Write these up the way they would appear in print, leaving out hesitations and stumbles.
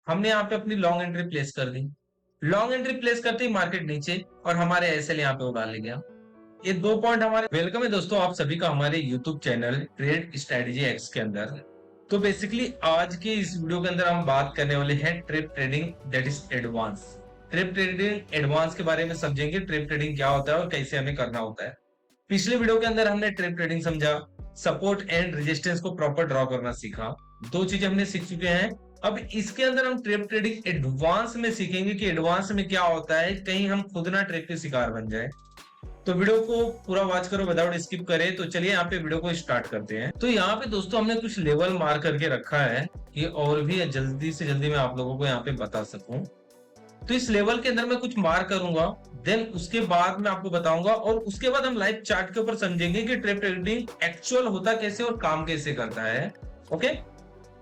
हमने यहाँ पे अपनी लॉन्ग एंट्री प्लेस कर दी। लॉन्ग एंट्री प्लेस करते ही मार्केट नीचे और हमारे एसएल यहाँ पे उड़ा ले गया। ये 2 पॉइंट हमारे। वेलकम है दोस्तों आप सभी का हमारे YouTube channel trade strategy x के अंदर। तो बेसिकली आज के इस वीडियो के अंदर हम बात करने वाले हैं trade trading that is advance. Trade trading advance के बारे में समझेंगे, ट्रेड ट्रेडिंग क्या होता है और कैसे हमें करना होता है। पिछले वीडियो के अंदर हमने ट्रेड ट्रेडिंग समझा, सपोर्ट एंड रेजिस्टेंस को प्रॉपर ड्रॉ करना सीखा। 2 चीजें हमने सीख चुके हैं। अब इसके अंदर हम ट्रेड ट्रेडिंग एडवांस में सीखेंगे कि एडवांस में क्या होता है, कहीं हम खुद ना ट्रेड के शिकार बन जाए। तो वीडियो को पूरा वॉच करो विदाउट स्किप करें। तो चलिए यहाँ पे वीडियो को स्टार्ट करते हैं। तो यहाँ पे दोस्तों हमने कुछ लेवल मार्क करके रखा है कि और भी जल्दी से जल्दी मैं आप लोगों को यहाँ पे बता सकूं। तो इस लेवल के अंदर मैं कुछ मार्क करूंगा, देन उसके बाद मैं आपको बताऊंगा और उसके बाद हम लाइव चार्ट के ऊपर समझेंगे कि ट्रेड ट्रेडिंग एक्चुअल होता कैसे और काम कैसे करता है। ओके,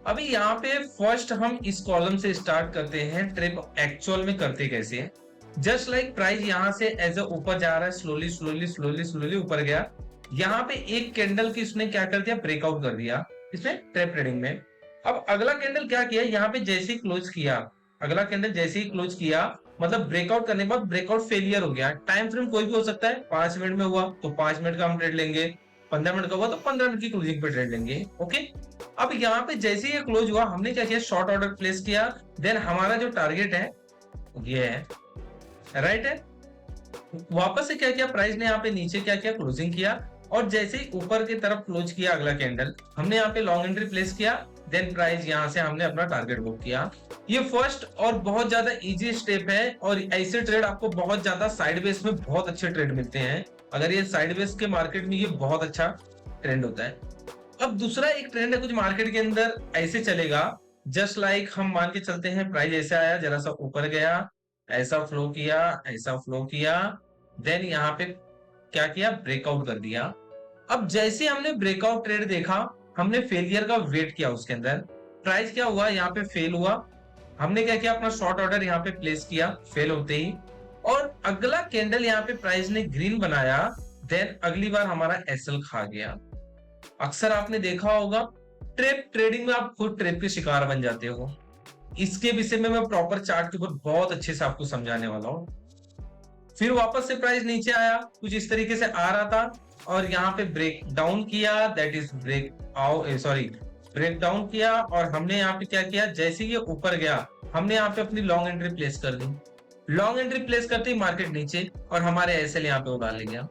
अभी यहाँ पे फर्स्ट हम इस कॉलम से स्टार्ट करते हैं। ट्रेड एक्चुअल में करते कैसे है। जस्ट लाइक प्राइस यहाँ से एज ए ऊपर जा रहा है, स्लोली स्लोली स्लोली स्लोली ऊपर गया। यहाँ पे एक कैंडल की उसने क्या कर दिया, ब्रेकआउट कर दिया इसमें ट्रेड ट्रेडिंग में। अब अगला कैंडल क्या किया, यहाँ पे जैसे ही क्लोज किया, अगला कैंडल जैसे ही क्लोज किया मतलब ब्रेकआउट करने के बाद ब्रेकआउट फेलियर हो गया। टाइम फ्रेम कोई भी हो सकता है, 5 मिनट में हुआ तो 5 मिनट का हम ट्रेड लेंगे, 15 मिनट का हुआ तो 15 मिनट की क्लोजिंग पे ट्रेड लेंगे। ओके, अब यहाँ पे जैसे ही क्लोज हुआ हमने क्या किया, शॉर्ट ऑर्डर प्लेस किया। देन हमारा जो टारगेट है ये है, राइट है। वापस से क्या किया, प्राइस ने यहाँ पे नीचे क्या किया, क्लोजिंग किया और जैसे ही ऊपर की तरफ क्लोज किया अगला कैंडल, हमने यहाँ पे लॉन्ग एंट्री प्लेस किया। देन प्राइस यहाँ से हमने अपना टारगेट बुक किया। ये फर्स्ट और बहुत ज्यादा इजी स्टेप है और ऐसे ट्रेड आपको बहुत ज्यादा साइडवेज में बहुत अच्छे ट्रेड मिलते हैं। अगर ये साइडवेज के मार्केट में ये बहुत अच्छा ट्रेंड होता है। अब दूसरा एक ट्रेंड है कुछ मार्केट के अंदर ऐसे चलेगा, जस्ट लाइक हम मान के चलते हैं प्राइस ऐसे आया, जरा सा ऊपर गया, ऐसा फ्लो किया, ऐसा फ्लो किया, देन यहाँ पे क्या किया, ब्रेकआउट कर दिया। अब जैसे हमने ब्रेकआउट ट्रेड देखा, हमने फेलियर का वेट किया उसके अंदर। प्राइस क्या हुआ, यहाँ पे फेल हुआ। हमने क्या किया, अपना शॉर्ट ऑर्डर यहाँ पे प्लेस किया फेल होते ही, और अगला कैंडल यहाँ पे प्राइस ने ग्रीन बनाया। देन अगली बार हमारा एसएल खा गया। अक्सर आपने देखा होगा ट्रेप ट्रेडिंग में आप खुद ट्रेप के शिकार बन जाते हो। इसके विषय में मैं प्रॉपर चार्ट के ऊपर बहुत अच्छे से आपको समझाने वाला हूँ। फिर वापस से प्राइस नीचे आया, कुछ इस तरीके से आ रहा था और यहाँ पे ब्रेक डाउन किया, दैट इज ब्रेक डाउन किया। और हमने यहाँ पे क्या किया, जैसे ये ऊपर गया हमने यहाँ पे अपनी लॉन्ग एंट्री प्लेस कर दी। लॉन्ग एंट्री प्लेस करते ही मार्केट नीचे और हमारे एसएल यहाँ पे उड़ा ले गया।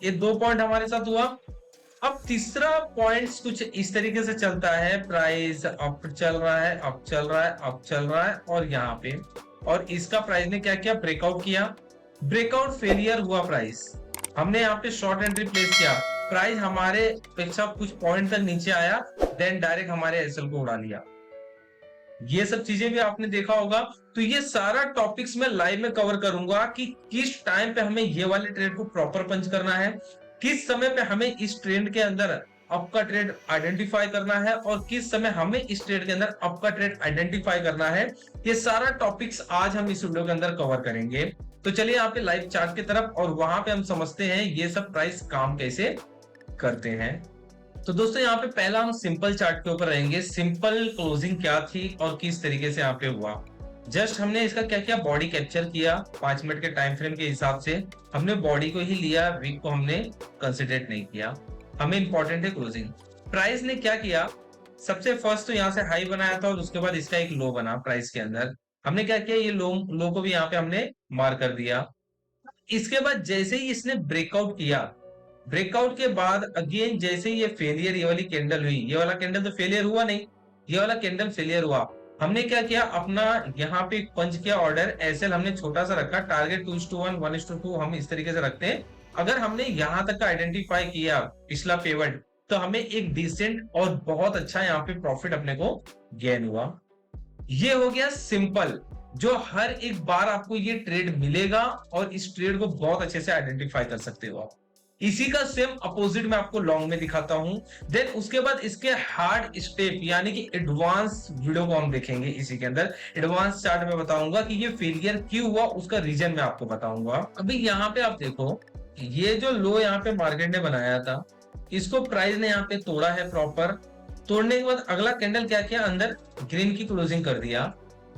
ये 2 पॉइंट हमारे साथ हुआ। अब तीसरा पॉइंट कुछ इस तरीके से चलता है, प्राइस अप चल रहा है, अप चल रहा है, अप चल रहा है और यहाँ पे, और इसका प्राइस ने क्या किया, ब्रेकआउट किया। ब्रेकआउट फेलियर हुआ प्राइस, हमने यहाँ पे शॉर्ट एंट्री प्लेस किया। प्राइस हमारे पेक्षा कुछ पॉइंट तक नीचे आया, देन डायरेक्ट हमारे एसएल को उड़ा लिया। ये सब चीजें भी आपने देखा होगा। तो ये सारा टॉपिक्स मैं लाइव में कवर करूंगा कि किस टाइम पे हमें ये वाले ट्रेड को प्रॉपर पंच करना है, किस समय पे हमें इस ट्रेंड के अंदर अप का ट्रेड आइडेंटिफाई करना है और किस समय हमें इस ट्रेड के अंदर अप का ट्रेड आइडेंटिफाई करना है। ये सारा टॉपिक्स आज हम इस वीडियो के अंदर कवर करेंगे। तो चलिए यहाँ पे लाइव चार्ट की तरफ, और वहां पे हम समझते हैं ये सब प्राइस काम कैसे करते हैं। तो दोस्तों यहाँ पे पहला हम सिंपल चार्ट के ऊपर रहेंगे। सिंपल क्लोजिंग क्या थी और किस तरीके से यहाँ पे हुआ। जस्ट हमने इसका क्या किया, बॉडी कैप्चर किया 5 मिनट के टाइम फ्रेम के हिसाब से। हमने बॉडी को ही लिया, वीक को हमने कंसिडर नहीं किया। हमें इंपॉर्टेंट है क्लोजिंग। प्राइस ने क्या किया, सबसे फर्स्ट तो यहाँ से हाई बनाया था और उसके बाद इसका एक लो बना प्राइस के अंदर। हमने क्या किया, ये लो को भी यहाँ पे हमने मार्क कर दिया। इसके बाद जैसे ही इसने ब्रेकआउट किया, ब्रेकआउट के बाद अगेन जैसे ही ये फेलियर, ये वाली कैंडल हुई, ये वाला कैंडल तो फेलियर हुआ नहीं, ये वाला कैंडल फेलियर हुआ। हमने क्या किया, अपना यहाँ पे पंच किया ऑर्डर। एसएल हमने छोटा सा रखा, टारगेट 2:1 1:2 हम इस तरीके से रखते हैं। अगर हमने यहां तक का आइडेंटिफाई किया पिछला पेवट, तो हमें एक डिसेंट और बहुत अच्छा यहाँ पे प्रॉफिट अपने को गेन हुआ। ये हो गया सिंपल, जो हर एक बार आपको ये ट्रेड मिलेगा और इस ट्रेड को बहुत अच्छे से आइडेंटिफाई कर सकते हो आप। इसी का सेम अपोजिट मैं आपको लॉन्ग में दिखाता हूं। देन उसके बाद इसके हार्ड स्टेप यानी कि एडवांस वीडियो को हम देखेंगे। इसी के अंदर एडवांस चार्ट में बताऊंगा कि ये फेलियर क्यों हुआ, उसका रीजन मैं आपको बताऊंगा। अभी यहाँ पे आप देखो, ये जो लो यहाँ पे मार्केट ने बनाया था, इसको प्राइस ने यहाँ पे तोड़ा है प्रॉपर। तोड़ने के बाद अगला कैंडल क्या किया, अंदर ग्रीन की क्लोजिंग कर दिया।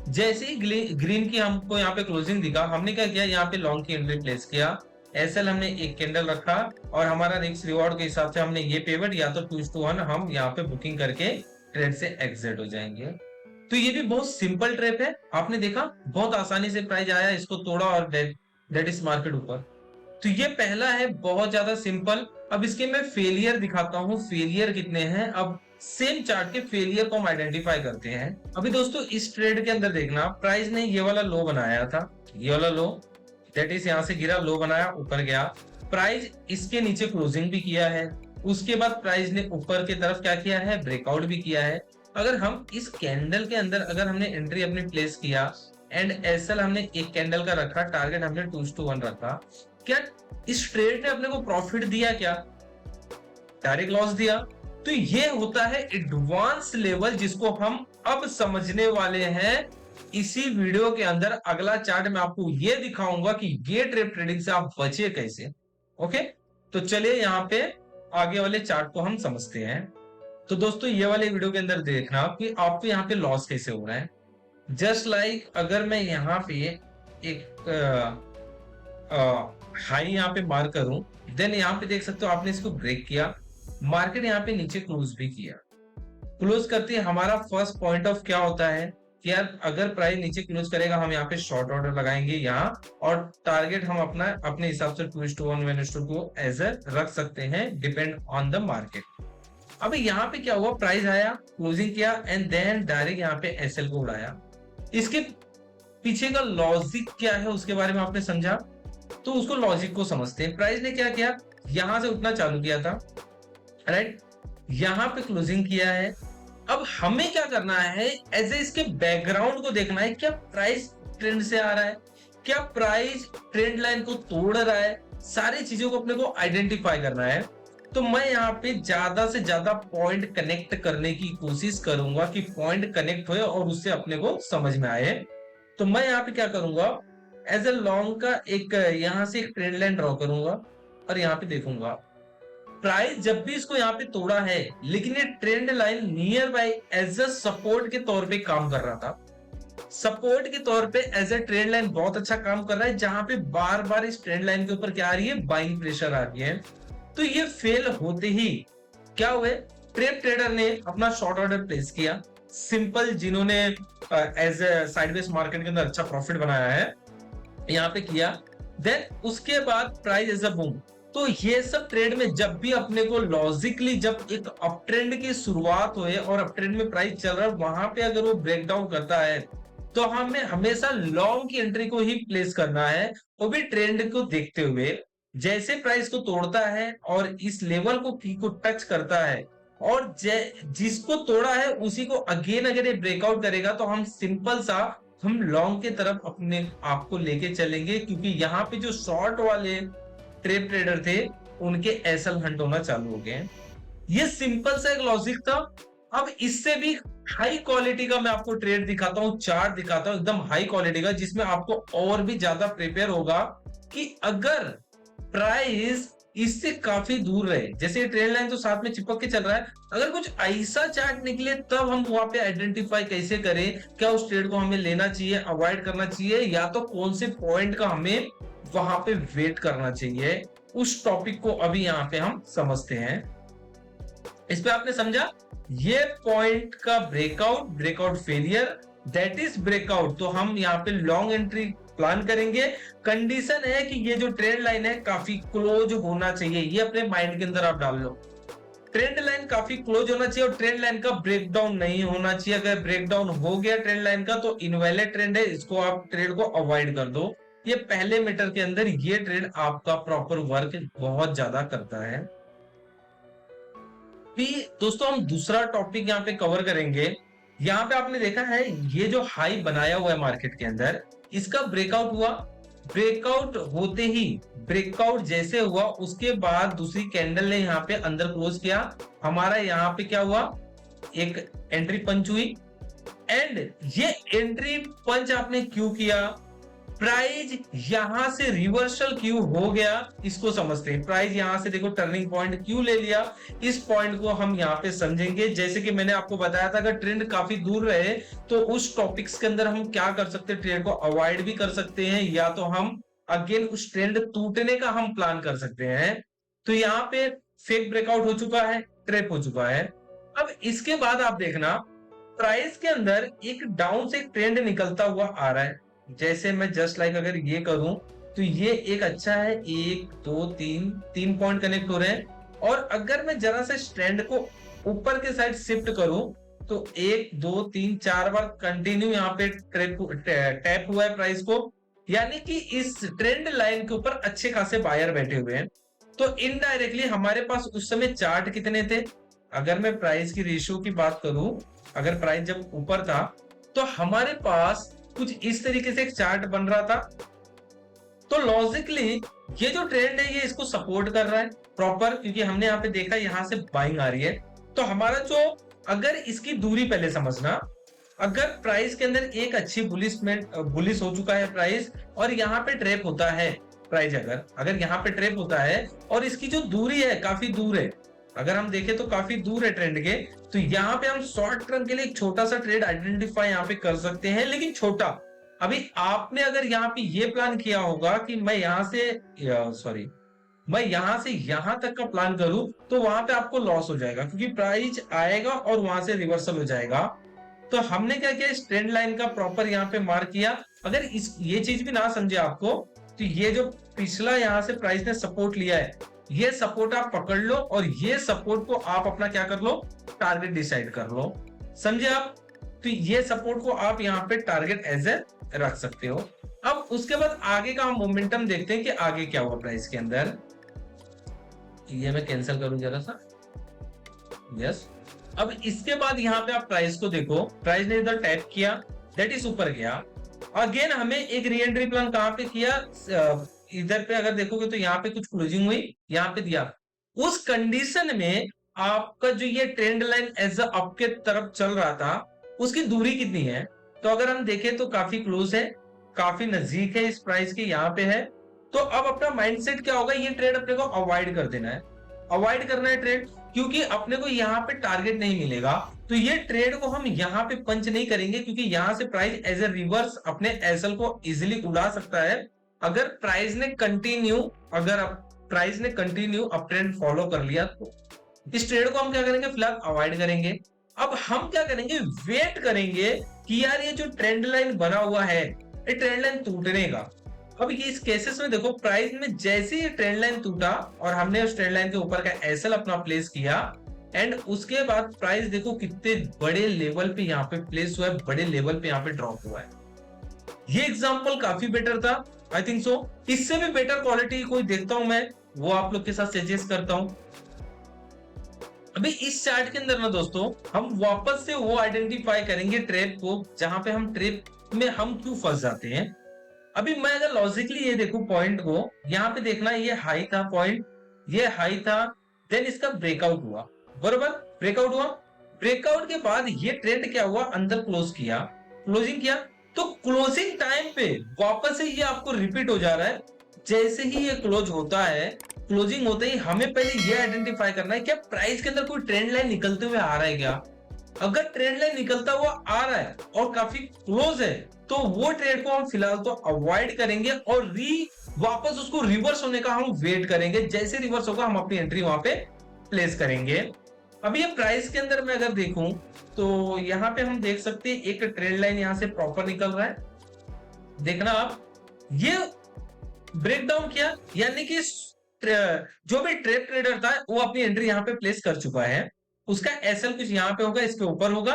जैसे ही ग्रीन की हमको यहाँ पे क्लोजिंग दिखा, हमने क्या किया, यहाँ पे लॉन्ग की एंट्री प्लेस किया। एसएल हमने एक कैंडल रखा और हमारा रिस्क रिवॉर्ड के हिसाब से हमने ये पेमेंट या तो 2:1 हम यहाँ पे बुकिंग करके ट्रेड से एग्जिट हो जाएंगे। तो ये भी बहुत सिंपल ट्रेप है, आपने देखा बहुत आसानी से प्राइस आया, इसको तोड़ा और दैट इज मार्केट ऊपर। तो ये पहला है, बहुत ज्यादा सिंपल। अब इसके मैं फेलियर दिखाता हूँ, फेलियर कितने हैं। अब सेम चार्ट के फेलियर को हम आइडेंटिफाई करते हैं। अभी दोस्तों इस ट्रेड के अंदर देखना, प्राइस ने ये वाला लो बनाया था, ये वाला लो, दैट इज यहाँ से गिरा, लो बनाया, ऊपर गया, प्राइस इसके नीचे क्लोजिंग भी किया है, उसके बाद प्राइस ने ऊपर की तरफ क्या किया है, ब्रेकआउट भी किया है। अगर हम इस कैंडल के अंदर अगर हमने एंट्री अपनी प्लेस किया एंड एसएल हमने एक कैंडल का रखा, टारगेट हमने 2:1 रखा, क्या इस ट्रेड ने अपने को प्रॉफिट दिया, क्या डायरेक्ट लॉस दिया? तो ये होता है एडवांस लेवल, जिसको हम अब समझने वाले हैं इसी वीडियो के अंदर। अगला चार्ट में आपको ये दिखाऊंगा कि ये ट्रेड ट्रेडिंग से आप बचे कैसे। ओके, तो चलिए यहाँ पे आगे वाले चार्ट को हम समझते हैं। तो दोस्तों ये वाले वीडियो के अंदर देखना कि आपको यहाँ पे लॉस कैसे हो रहा है। जस्ट लाइक अगर मैं यहाँ पे एक हाई यहाँ पे मार्क करूं, देन यहाँ पे देख सकते हो आपने इसको ब्रेक किया, मार्केट यहाँ पे नीचे क्लोज भी किया। क्लोज करते ही हमारा फर्स्ट पॉइंट ऑफ क्या होता है कि यार अगर प्राइस नीचे क्लोज करेगा, हम यहाँ पे शॉर्ट ऑर्डर लगाएंगे यहाँ, और टारगेट हम अपना अपने हिसाब से 2:1 1:2 एज ए रख सकते हैं, डिपेंड ऑन द मार्केट। अब यहाँ पे क्या हुआ, प्राइस आया, क्लोजिंग किया एंड देन डायरेक्ट यहाँ पे एसएल को उड़ाया। इसके पीछे का लॉजिक क्या है उसके बारे में आपने समझा, तो उसको लॉजिक को समझते हैं। प्राइस ने क्या किया, यहां से उठना चालू किया था, राइट, यहां पे क्लोजिंग किया है। अब हमें क्या करना है, एज ए इसके बैकग्राउंड को देखना है, क्या प्राइस ट्रेंड से आ रहा है, क्या प्राइस ट्रेंड लाइन को तोड़ रहा है, सारी चीजों को अपने को आइडेंटिफाई करना है। तो मैं यहाँ पे ज्यादा से ज्यादा पॉइंट कनेक्ट करने की कोशिश करूंगा कि पॉइंट कनेक्ट होए और उससे अपने को समझ में आए। तो मैं यहाँ पे क्या करूंगा, एज ए लॉन्ग का एक यहां से एक ट्रेंड लाइन ड्रॉ करूंगा और यहाँ पे देखूंगा प्राइस जब भी इसको यहाँ पे तोड़ा है, लेकिन ये trend line nearby as a support के तौर पे काम कर रहा था। सपोर्ट के तौर पे एज ए ट्रेंड लाइन बहुत अच्छा काम कर रहा है, जहां पे बार बार इस ट्रेंड लाइन के ऊपर क्या आ रही है, बाइंग प्रेशर आ रही है। तो ये फेल होते ही क्या हुए, ट्रेडर ने अपना शॉर्ट ऑर्डर प्लेस किया, सिंपल, जिन्होंने एज ए साइडवेज मार्केट के अंदर अच्छा प्रॉफिट बनाया है, यहाँ पे किया। देन उसके बाद प्राइस एज अ बूम। तो ये सब ट्रेड में जब भी अपने को लॉजिकली, जब एक अप ट्रेंड की शुरुआत हुए और अप ट्रेंड में प्राइस चल रहा है, वहां पे अगर वो ब्रेक डाउन करता है, तो हमें हमेशा लॉन्ग की एंट्री को ही प्लेस करना है, वो भी ट्रेंड को देखते हुए। जैसे प्राइस को तोड़ता है और इस लेवल को की को टच करता है, और जिसको तोड़ा है उसी को अगेन अगर ये ब्रेकआउट करेगा, तो हम सिंपल सा हम लॉन्ग की तरफ अपने आप को लेके चलेंगे, क्योंकि यहाँ पे जो शॉर्ट वाले ट्रेडर थे उनके एसएल हंट होना चालू हो गए। ये सिंपल सा एक लॉजिक था। अब इससे भी हाई क्वालिटी का मैं आपको ट्रेड दिखाता हूँ, चार्ट दिखाता हूँ एकदम हाई क्वालिटी का, जिसमें आपको और भी ज्यादा प्रिपेयर होगा कि अगर प्राइस इससे काफी दूर रहे, जैसे ट्रेंड लाइन तो साथ में चिपक के चल रहा है, अगर कुछ ऐसा चार्ट निकले, तब हम वहां पे आइडेंटिफाई कैसे करें, क्या उस ट्रेड को हमें लेना चाहिए, अवॉइड करना चाहिए, या तो कौन से पॉइंट का हमें वहां पे वेट करना चाहिए, उस टॉपिक को अभी यहाँ पे हम समझते हैं। इस पे आपने समझा, ये पॉइंट का breakout failure, that is breakout, तो हम यहाँ पे लॉन्ग एंट्री प्लान करेंगे। कंडीशन है कि ये जो ट्रेंड लाइन है काफी क्लोज होना चाहिए, ये अपने माइंड के अंदर आप डाल लो, ट्रेंड लाइन काफी क्लोज होना चाहिए और ट्रेंड लाइन का ब्रेकडाउन नहीं होना चाहिए। अगर ब्रेकडाउन हो गया ट्रेंड लाइन का, तो इनवैलिड ट्रेंड है, इसको आप ट्रेड को अवॉइड कर दो। ये पहले मीटर के अंदर ये ट्रेड आपका प्रॉपर वर्क बहुत ज्यादा करता है। भी दोस्तों हम दूसरा टॉपिक यहाँ पे कवर करेंगे। यहाँ पे आपने देखा है ये जो हाई बनाया हुआ है मार्केट के अंदर, इसका ब्रेकआउट हुआ, ब्रेकआउट होते ही, ब्रेकआउट जैसे हुआ उसके बाद दूसरी कैंडल ने यहाँ पे अंदर क्लोज किया, हमारा यहाँ पे क्या हुआ, एक एंट्री पंच हुई। एंड ये एंट्री पंच आपने क्यों किया, प्राइस यहां से रिवर्सल क्यों हो गया इसको समझते हैं। प्राइस यहां से देखो टर्निंग पॉइंट क्यों ले लिया, इस पॉइंट को हम यहाँ पे समझेंगे। जैसे कि मैंने आपको बताया था, अगर ट्रेंड काफी दूर रहे तो उस टॉपिक्स के अंदर हम क्या कर सकते हैं, ट्रेंड को अवॉइड भी कर सकते हैं, या तो हम अगेन उस ट्रेंड टूटने का हम प्लान कर सकते हैं। तो यहाँ पे फेक ब्रेकआउट हो चुका है, ट्रैप हो चुका है। अब इसके बाद आप देखना प्राइस के अंदर एक डाउन से ट्रेंड निकलता हुआ आ रहा है। जैसे मैं जस्ट लाइक अगर ये करूं तो ये एक अच्छा है, एक दो तीन, 3 पॉइंट कनेक्ट हो रहे हैं। और अगर मैं जरा से ट्रेंड को ऊपर के साइड शिफ्ट करूं तो 1 2 3 4 बार कंटिन्यू यहाँ पे टैप हुआ है प्राइस को, यानी कि इस ट्रेंड लाइन के ऊपर अच्छे खासे बायर बैठे हुए हैं। तो इनडायरेक्टली हमारे पास उस समय चार्ट कितने थे, अगर मैं प्राइस की रेशियो की बात करूं, अगर प्राइस जब ऊपर था तो हमारे पास कुछ इस तरीके से एक चार्ट बन रहा था। तो लॉजिकली ये जो ट्रेंड है ये इसको सपोर्ट कर रहा है प्रॉपर, क्योंकि हमने यहाँ पे देखा यहाँ से बाइंग आ रही है। तो हमारा जो, अगर इसकी दूरी पहले समझना, अगर प्राइस के अंदर एक अच्छी बुलिश हो चुका है प्राइस और यहाँ पे ट्रैप होता है प्राइस, अगर यहाँ पे ट्रैप होता है और इसकी जो दूरी है काफी दूर है, अगर हम देखें तो काफी दूर है ट्रेंड के, तो यहाँ पे हम शॉर्ट टर्म के लिए एक छोटा सा ट्रेड आइडेंटिफाई यहाँ पे कर सकते हैं, लेकिन छोटा। अभी आपने अगर यहाँ पे ये प्लान किया होगा कि मैं यहाँ से यहाँ तक का प्लान करूं, तो वहां पे आपको लॉस हो जाएगा, क्योंकि प्राइस आएगा और वहां से रिवर्सल हो जाएगा। तो हमने क्या किया, इस ट्रेंड लाइन का प्रॉपर यहाँ पे मार्क किया। अगर ये चीज भी ना समझे आपको, तो ये जो पिछला यहाँ से प्राइस ने सपोर्ट लिया है, ये सपोर्ट आप पकड़ लो और ये सपोर्ट को आप अपना क्या कर लो, टारगेट डिसाइड कर लो, समझे आप। तो ये सपोर्ट को आप यहाँ पे टारगेट एज ए रख सकते हो। अब उसके बाद आगे का हम मोमेंटम देखते हैं कि आगे क्या हुआ प्राइस के अंदर। ये मैं कैंसिल करूं जरा सा, यस। अब इसके बाद यहाँ पे आप प्राइस को देखो, प्राइस ने इधर टैप किया, दैट इज ऊपर गया। अगेन हमें एक री एंट्री प्लान कहां पे किया, इधर पे अगर देखोगे तो यहाँ पे कुछ क्लोजिंग हुई, यहाँ पे दिया। उस कंडीशन में आपका जो ये ट्रेंड लाइन एज अप के तरफ चल रहा था, उसकी दूरी कितनी है, तो अगर हम देखें तो काफी क्लोज है, काफी नजदीक है इस प्राइस के, यहाँ पे है। तो अब अपना माइंडसेट क्या होगा, ये ट्रेड अपने को अवॉइड कर देना है, अवॉइड करना है ट्रेड, क्योंकि अपने को यहाँ पे टारगेट नहीं मिलेगा। तो ये ट्रेड को हम यहाँ पे पंच नहीं करेंगे, क्योंकि यहाँ से प्राइस एज ए रिवर्स अपने एसएल को इजिली उड़ा सकता है। अगर प्राइस ने कंटिन्यू अप ट्रेंड फॉलो कर लिया, तो इस ट्रेड को हम क्या करेंगे, फिलहाल अवॉइड करेंगे। अब हम क्या करेंगे, वेट करेंगे कि यार ये जो ट्रेंड लाइन बना हुआ है, ये ट्रेंड लाइन टूटने का। अब ये इस केसेस में देखो, प्राइस में जैसे ही ट्रेंड लाइन टूटा और हमने उस ट्रेंड लाइन के ऊपर का एसएल अपना प्लेस किया, एंड उसके बाद प्राइस देखो कितने बड़े लेवल पे यहाँ पे प्लेस हुआ है, बड़े लेवल पे यहाँ पे ड्रॉप हुआ है। ये एग्जांपल काफी बेटर था, आई थिंक सो। इससे भी बेटर क्वालिटी कोई देखता हूं मैं, वो आप लोग के साथ सजेस्ट करता हूं। अभी इस चार्ट के अंदर ना दोस्तों, हम वापस से वो आइडेंटिफाई करेंगे ट्रैप को, जहां पे हम ट्रैप में हम क्यों फंस जाते हैं। अभी मैं अगर लॉजिकली ये देखूं पॉइंट को, यहाँ पे देखना, ये हाई था पॉइंट, ये हाई था, देन इसका ब्रेकआउट हुआ, बरोबर, ब्रेकआउट हुआ। ब्रेकआउट के बाद ये ट्रेंड क्या हुआ, अंदर क्लोज किया, क्लोजिंग किया। तो क्लोजिंग टाइम पे वापस से ये आपको रिपीट हो जा रहा है। जैसे ही ये क्लोज होता है, क्लोजिंग होते ही हमें पहले ये आइडेंटिफाई करना है, क्या प्राइस के अंदर कोई ट्रेंड लाइन निकलते हुए आ रहा है क्या। अगर ट्रेंड लाइन निकलता हुआ आ रहा है और काफी क्लोज है, तो वो ट्रेड को हम फिलहाल तो अवॉइड करेंगे और वापस उसको रिवर्स होने का हम वेट करेंगे। जैसे रिवर्स होगा हम अपनी एंट्री वहां पे प्लेस करेंगे। अभी ये प्राइस के अंदर मैं अगर देखूं तो यहाँ पे हम देख सकते हैं एक ट्रेंड लाइन यहाँ से प्रॉपर निकल रहा है, देखना आप, ये ब्रेकडाउन किया, यानी कि जो भी ट्रेड ट्रेडर था वो अपनी एंट्री यहाँ पे प्लेस कर चुका है, उसका एसएल कुछ यहाँ पे होगा, इसके ऊपर होगा।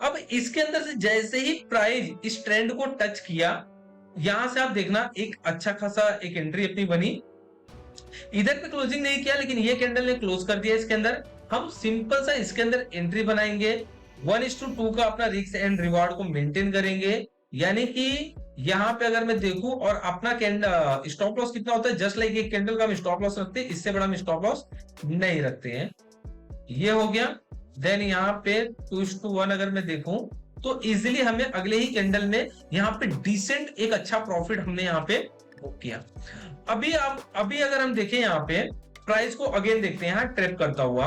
अब इसके अंदर से जैसे ही प्राइस इस ट्रेंड को टच किया, यहां से आप देखना एक अच्छा खासा एक एंट्री अपनी बनी। इधर पे क्लोजिंग नहीं किया, लेकिन ये कैंडल ने क्लोज कर दिया। इसके अंदर हम सिंपल सा इसके अंदर एंट्री बनाएंगे, 1:2 का अपना रिस्क एंड रिवार्ड को मेंटेन करेंगे। यानी कि यहाँ पे अगर मैं देखूं और अपना कैंडल स्टॉप लॉस कितना होता है, जस्ट लाइक एक कैंडल का हम स्टॉप लॉस रखते हैं, इससे बड़ा हम स्टॉप लॉस नहीं रखते हैं। ये हो गया। देन यहाँ पे 2:1 अगर मैं देखूं तो इजीली हमें अगले ही कैंडल में यहाँ पे डिसेंट एक अच्छा प्रॉफिट हमने यहाँ पे बुक किया। अभी अगर हम देखें यहाँ पे प्राइस को अगेन देखते हैं, यहाँ ट्रैप करता हुआ।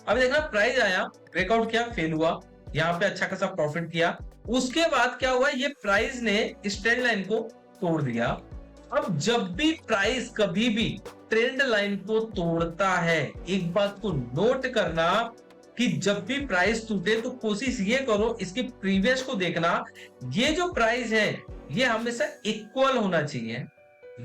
अभी देखना प्राइस आया, ब्रेकआउट किया, फेल हुआ, यहाँ पे अच्छा खासा प्रॉफिट किया। उसके बाद क्या हुआ, ये प्राइस ने इस ट्रेंड लाइन को तोड़ दिया। अब जब भी प्राइस कभी भी ट्रेंड लाइन को तोड़ता है, एक बात को नोट करना कि जब भी प्राइस टूटे तो कोशिश ये करो इसके प्रीवियस को देखना। ये जो प्राइस है ये हमेशा इक्वल होना चाहिए,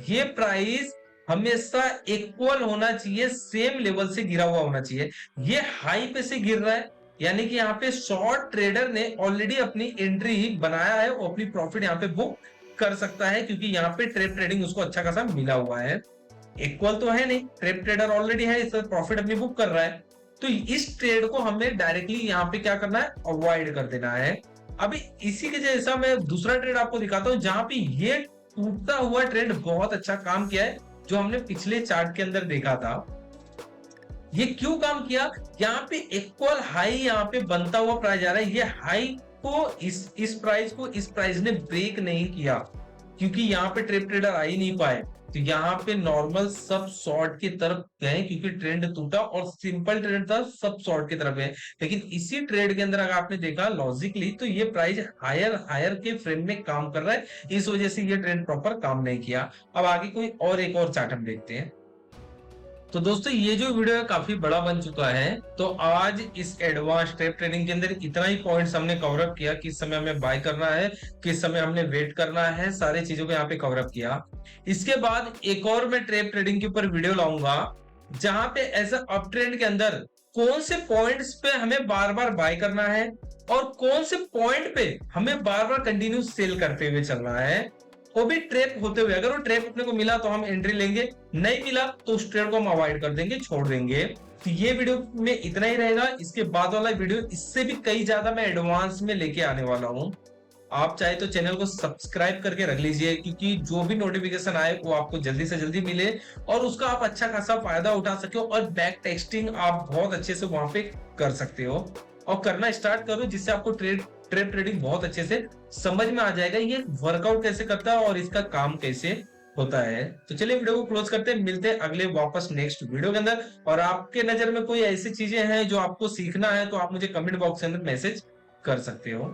ये प्राइस हमेशा इक्वल होना चाहिए, सेम लेवल से गिरा हुआ होना चाहिए। ये हाई पे से गिर रहा है, यानी कि यहाँ पे शॉर्ट ट्रेडर ने ऑलरेडी अपनी एंट्री बनाया है और अपनी प्रॉफिट यहाँ पे बुक कर सकता है, क्योंकि यहाँ पे ट्रेड ट्रेडिंग उसको अच्छा खासा मिला हुआ है। इक्वल तो है नहीं, ट्रेड ट्रेडर ऑलरेडी है, इससे प्रॉफिट अपनी बुक कर रहा है। तो इस ट्रेड को हमें डायरेक्टली यहाँ पे क्या करना है, अवॉइड कर देना है। अभी इसी के जैसा मैं दूसरा ट्रेड आपको दिखाता हूँ, जहां पे ये टूटता हुआ ट्रेंड बहुत अच्छा काम किया है, जो हमने पिछले चार्ट के अंदर देखा था। ये क्यों काम किया, यहाँ पे इक्वल हाई यहाँ पे बनता हुआ प्राइस आ रहा है, ये हाई को इस प्राइस ने ब्रेक नहीं किया, क्योंकि यहाँ पे ट्रेड ट्रेडर आ ही नहीं पाए। तो यहाँ पे नॉर्मल सब शॉर्ट की तरफ गए, क्योंकि ट्रेंड टूटा और सिंपल ट्रेंड था, सब शॉर्ट की तरफ है। लेकिन इसी ट्रेड के अंदर अगर आपने देखा लॉजिकली, तो ये प्राइस हायर के फ्रेम में काम कर रहा है, इस वजह से ये ट्रेंड प्रॉपर काम नहीं किया। अब आगे कोई एक और चार्ट हम देखते हैं। तो दोस्तों ये जो वीडियो है काफी बड़ा बन चुका है, तो आज इस एडवांस ट्रेड ट्रेडिंग के अंदर इतना ही पॉइंट्स हमने कवर अप किया, किस समय हमें बाय करना है, किस समय हमने वेट करना है, सारी चीजों को यहाँ पे कवर अप किया। इसके बाद एक और मैं ट्रेड ट्रेडिंग के ऊपर वीडियो लाऊंगा, जहां पे ऐसा अप ट्रेंड के अंदर कौन से पॉइंट्स पे हमें बार बार बाय करना है और कौन से पॉइंट पे हमें बार बार कंटिन्यू सेल करते हुए चलना है, वो भी ट्रैप होते हुए। अगर वो ट्रैप अपने को मिला तो हम एंट्री लेंगे, नहीं मिला तो उस ट्रेड को हम अवॉइड कर देंगे, छोड़ देंगे। तो ये वीडियो में इतना ही रहेगा। इसके बाद वाला वीडियो इससे भी कई ज्यादा मैं एडवांस में लेके आने वाला हूँ। आप चाहे तो चैनल को सब्सक्राइब करके रख लीजिए, क्योंकि जो भी नोटिफिकेशन आए वो आपको जल्दी से जल्दी मिले और उसका आप अच्छा खासा फायदा उठा सके, और बैक टेस्टिंग आप बहुत अच्छे से वहां पे कर सकते हो और करना स्टार्ट करो, जिससे आपको ट्रेड ट्रेडिंग बहुत अच्छे से समझ में आ जाएगा, ये वर्कआउट कैसे करता है और इसका काम कैसे होता है। तो चलिए वीडियो को क्लोज करते हैं, मिलते हैं अगले वापस नेक्स्ट वीडियो के अंदर। और आपके नजर में कोई ऐसी चीजें हैं जो आपको सीखना है, तो आप मुझे कमेंट बॉक्स के अंदर मैसेज कर सकते हो।